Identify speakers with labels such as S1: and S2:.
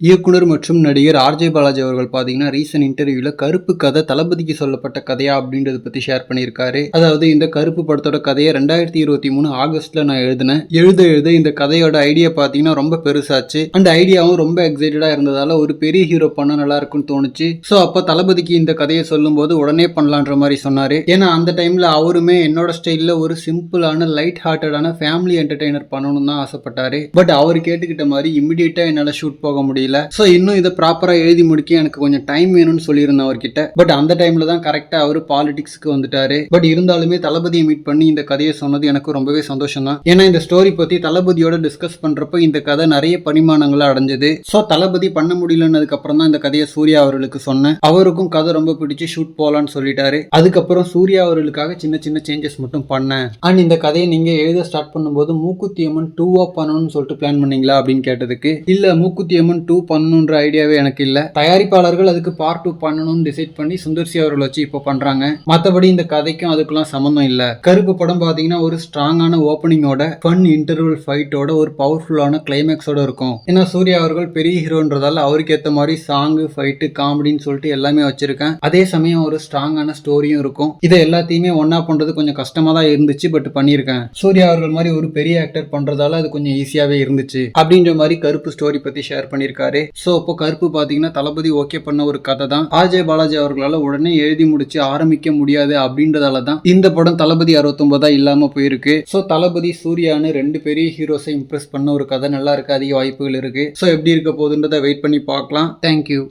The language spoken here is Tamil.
S1: இயக்குனர் மற்றும் நடிகர் ஆர்ஜே பாலாஜி அவர்கள் பாத்தீங்கன்னா ரீசன்ட் இன்டர்வியூல கருப்பு கதை தளபதிக்கு சொல்லப்பட்ட கதையா அப்படின்றத பத்தி ஷேர் பண்ணியிருக்காரு. அதாவது இந்த கருப்பு படத்தோட கதையை 2023 ஆகஸ்ட்ல நான் எழுதினேன். எழுத இந்த கதையோட ஐடியா பாத்தீங்கன்னா ரொம்ப பெருசாச்சு. அந்த ஐடியாவும் ரொம்ப எக்ஸைட்டடா இருந்ததால ஒரு பெரிய ஹீரோ பண்ண நல்லா இருக்கும்னு தோணுச்சு. சோ அப்ப தளபதிக்கு இந்த கதையை சொல்லும் போது உடனே பண்ணலான்ற மாதிரி சொன்னாரு. ஏன்னா அந்த டைம்ல அவருமே என்னோட ஸ்டைல்ல ஒரு சிம்பிளான லைட் ஹார்ட்டடான ஃபேமிலி என்டர்டெய்னர் பண்ணணும்னு தான் ஆசைப்பட்டாரு. பட் அவர் கேட்டுக்கிட்ட மாதிரி இமிடியேட்டா என்னால ஷூட் போக முடியல. சோ இன்னும் இதை ப்ராப்பரா எழுதி முடிக்க எனக்கு கொஞ்சம் டைம் வேணும்னு சொல்லியிருந்தேன் அவர்கிட்ட. பட் அந்த டைம்ல தான் கரெக்டா அவரு பாலிடிக்ஸ்க்கு வந்துட்டாரு. பட் இருந்தாலுமே தளபதியை மீட் பண்ணி இந்த கதையை சொன்னது எனக்கு ரொம்பவே சந்தோஷம் தான். ஏன்னா இந்த ஸ்டோரி பத்தி தளபதியோட டிஸ்கஸ் பண்றப்ப இந்த கதை நிறைய பரிமாணங்களை அடைஞ்சது. சோ தளபதி பண்ண முடியலன்னதுக்கு அப்புறம் தான் இந்த கதையை சூர்யா அவர்களுக்கு சொன்னேன். அவருக்கும் கதை ரொம்ப பிடிச்சி ஷூட் போலான்னு சொல்லிட்டாரு. அதுக்கப்புறம் சூர்யா அவர்களுக்காக சின்ன சின்ன சேஞ்சஸ் மட்டும் பண்ணேன். அண்ட் இந்த கதையை நீங்க எழுத ஸ்டார்ட் பண்ணும்போது மூக்குத்தி அம்மன் 2 பண்ணணும்னு சொல்லிட்டு பிளான் பண்ணீங்களா அப்படின்னு கேட்டதுக்கு இல்ல, மூக்குத்தி அம்மன் 2 பண்ணணும்ன்ற ஐடியாவே எனக்கு இல்ல. தயாரிப்பாளர்கள் அதுக்கு பார்ட் 2 பண்ணணும்னு டிசைட் பண்ணி சுந்தர்சி அவர்கள் வச்சு இப்போ பண்றாங்க. மத்தபடி இந்த கதைக்கும் அதுக்கெல்லாம் சம்பந்தம் இல்ல. கருப்பு படம் பாத்தீங்கன்னா ஒரு ஸ்ட்ராங்கான ஓப்பனிங்கோட ஃபன் இன்டர்வல் ஃபைட்டோட ஒரு பவர்ஃபுல்லான கிளைமேக்ஸோட இருக்கும். ஏன்னா சூர்யா அவர்கள் பெரிய ஹீரோன்றதால அவருக்கு ஏத்த மாதிரி சாங் ஃபைட்டு காமெடின்னு சொல்லிட்டு எல்லாமே வச்சிருக்கேன். அதே சமயம் ஒரு ஸ்ட்ராங்கான ஸ்டோரியும் இருக்கும். இதை எல்லாத்தையுமே ஒன்னா பண்றது கொஞ்சம் கஷ்டமா தான் இருந்துச்சு. பட் பண்ணியிருக்கேன். சூர்யா அவர்கள் மாதிரி ஒரு பெரிய ஆக்டர் பண்றதால அது கொஞ்சம் ஈஸியாவே இருந்துச்சு அப்படின்ற மாதிரி கருப்பு ஸ்டோரி பத்தி ஷேர் பண்ணியிருக்காரு. சோ இப்போ கருப்பு பாத்தீங்கன்னா தளபதி ஓகே பண்ண ஒரு கதை தான். ஆர்ஜே பாலாஜி அவர்களால உடனே எழுதி முடிச்சு ஆரம்பிக்க முடியாது அப்படின்றதால தான் இந்த படம் தளபதி 69 இல்லாம போயிருக்கு. சோ தளபதி சூர்யான்னு 2 பெரிய ஹீரோஸை இம்ப்ரெஸ் பண்ண ஒரு கதை நல்லா இருக்கு. அதிக வாய்ப்புகள் இருக்கு. சோ எப்படி இருக்க போகுதுன்றதை வெயிட் பண்ணி பார்க்கலாம். தேங்க்யூ.